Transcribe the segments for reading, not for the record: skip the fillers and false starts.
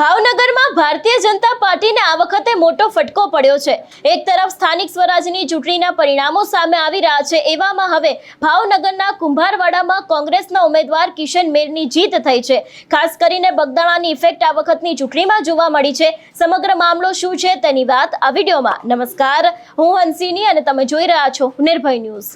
ભાવનગરમાં ભારતીય જનતા પાર્ટીને આ વખતે મોટો ફટકો પડ્યો છે। એક તરફ સ્થાનિક સ્વરાજની ચૂંટણીના પરિણામો સામે આવી રહ્યા છે, એવામાં હવે ભાવનગરના કુંભારવાડામાં કોંગ્રેસના ઉમેદવાર કિશન મેરની જીત થઈ છે। ખાસ કરીને બગદાણાની ઇફેક્ટ આ વખતની ચૂંટણીમાં જોવા મળી છે। સમગ્ર મામલો શું છે તેની વાત આ વિડીયોમાં। નમસ્કાર, હું હંસિની અને તમે જોઈ રહ્યા છો નિર્ભય ન્યૂઝ।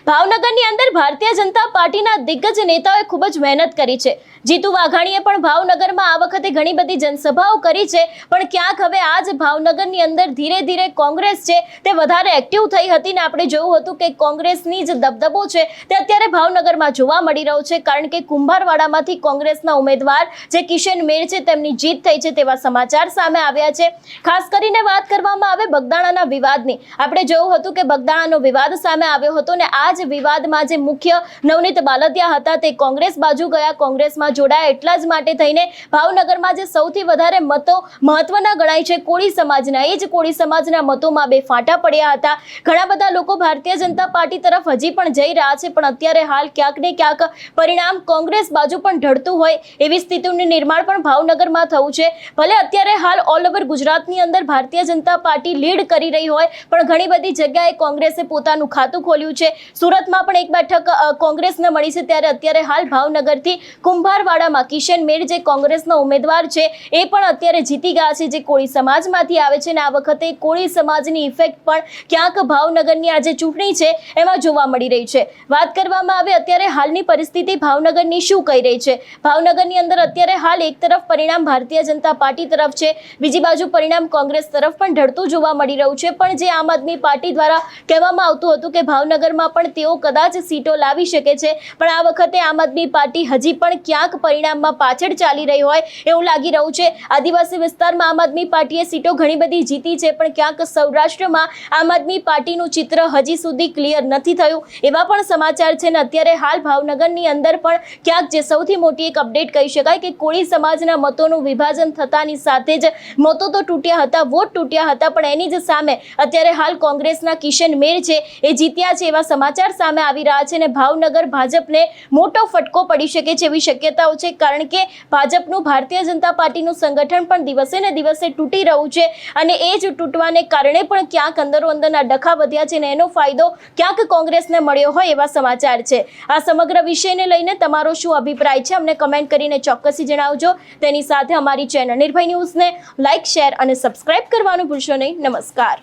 ભાવનગરની અંદર ભારતીય જનતા પાર્ટીના દિગ્ગજ નેતાઓએ ખૂબ જ મહેનત કરી છે। જીતુ વાઘાણીએ પણ ભાવનગરમાં આ વખતે ઘણી બધી જનસભાઓ કરી છે, પણ ક્યાંક હવે આજ ભાવનગરની અંદર ધીરે ધીરે કોંગ્રેસ છે તે વધારે એક્ટિવ થઈ હતી ને આપણે જોયું હતું કે કોંગ્રેસની જ દબદબો છે તે અત્યારે ભાવનગરમાં જોવા મળી રહ્યો છે, કારણ કે કુંભારવાડામાંથી કોંગ્રેસના ઉમેદવાર જે કિશન મેર છે તેમની જીત થઈ છે તેવા સમાચાર સામે આવ્યા છે। ખાસ કરીને વાત કરવામાં આવે બગદાણાના વિવાદની, આપણે જોયું હતું કે બગદાણાનો વિવાદ સામે આવ્યો હતો ને આ જ વિવાદમાં જે મુખ્ય નવનીત બાલદિયા હતા તે કોંગ્રેસ બાજુ ગયા, કોંગ્રેસમાં જોડાયા। એટલા જ માટે થઈને ભાવનગરમાં જે સૌથી વધારે મતો મહત્વના ગણાય છે કોળી સમાજના, એ જ કોળી સમાજના મતોમાં બે ફાંટા પડ્યા હતા। ઘણા બધા લોકો ભારતીય જનતા પાર્ટી તરફ હજી પણ જઈ રહ્યા છે, પણ અત્યારે હાલ ક્યાંક ને ક્યાંક પરિણામ કોંગ્રેસ બાજુ પણ ઢળતું હોય એવી સ્થિતિનું નિર્માણ પણ ભાવનગરમાં થયું છે। ભલે અત્યારે હાલ ઓલ ઓવર ગુજરાતની અંદર ભારતીય જનતા પાર્ટી લીડ કરી રહી હોય, પણ ઘણી બધી જગ્યાએ કોંગ્રેસે પોતાનું ખાતું ખોલ્યું છે। સુરતમાં પણ એક બેઠક કોંગ્રેસને મળી છે, ત્યારે અત્યારે હાલ ભાવનગરથી કુંભારવાડામાં કિશન મેર જે કોંગ્રેસના ઉમેદવાર છે એ પણ અત્યારે જીતી ગયા છે, જે કોળી સમાજમાંથી આવે છે, અને આ વખતે કોળી સમાજની ઇફેક્ટ પણ ક્યાંક ભાવનગરની આ જે ચૂંટણી છે એમાં જોવા મળી રહી છે। વાત કરવામાં આવે અત્યારે હાલની પરિસ્થિતિ ભાવનગરની શું કહી રહી છે। ભાવનગરની અંદર અત્યારે હાલ એક તરફ પરિણામ ભારતીય જનતા પાર્ટી તરફ છે, બીજી બાજુ પરિણામ કોંગ્રેસ તરફ પણ ઢળતું જોવા મળી રહ્યું છે, પણ જે આમ આદમી પાર્ટી દ્વારા કહેવામાં આવતું હતું કે ભાવનગરમાં પણ તેઓ કદાચ સીટો લાવી શકે છે, પણ આ વખતે આમ આદમી પાર્ટી હજી પણ ક્યાંક પરિણામમાં પાછળ ચાલી રહી હોય એવું લાગી રહ્યું છે। આદિવાસી વિસ્તારમાં આમ આદમી પાર્ટીએ સીટો ઘણી બધી જીતી છે, પણ ક્યાંક સૌરાષ્ટ્રમાં આમ આદમી પાર્ટીનું ચિત્ર હજી સુધી ક્લિયર નથી થયું એવા પણ સમાચાર છે। ને અત્યારે હાલ ભાવનગરની અંદર પણ ક્યાંક જે સૌથી મોટી એક અપડેટ કહી શકાય કે કોળી સમાજના મતોનું વિભાજન થતાની સાથે જ મતો તો તૂટ્યા હતા, વોટ તૂટ્યા હતા, પણ એની જ સામે અત્યારે હાલ કોંગ્રેસના કિશન મેર છે એ જીત્યા છે એવા સમાચાર સામે આવી રહ્યા છે, અને ભાવનગર ભાજપને મોટો ફટકો પડી શકે છે એવી શક્યતાઓ છે, કારણ કે ભાજપનું ભારતીય જનતા પાર્ટીનું સંગઠન પણ દિવસે ને દિવસે તૂટી રહ્યું છે, અને એ જ તૂટવાને કારણે પણ ક્યાંક અંદરો અંદરના ડખા વધ્યા છે, અને એનો ફાયદો ક્યાંક કોંગ્રેસને મળ્યો હોય એવા સમાચાર છે। આ સમગ્ર વિષયને લઈને તમારો શું અભિપ્રાય છે અમને કમેન્ટ કરીને ચોક્કસથી જણાવજો। તેની સાથે અમારી ચેનલ નિર્ભય ન્યૂઝને લાઇક, શેર અને સબસ્ક્રાઇબ કરવાનું ભૂલશો નહીં। નમસ્કાર।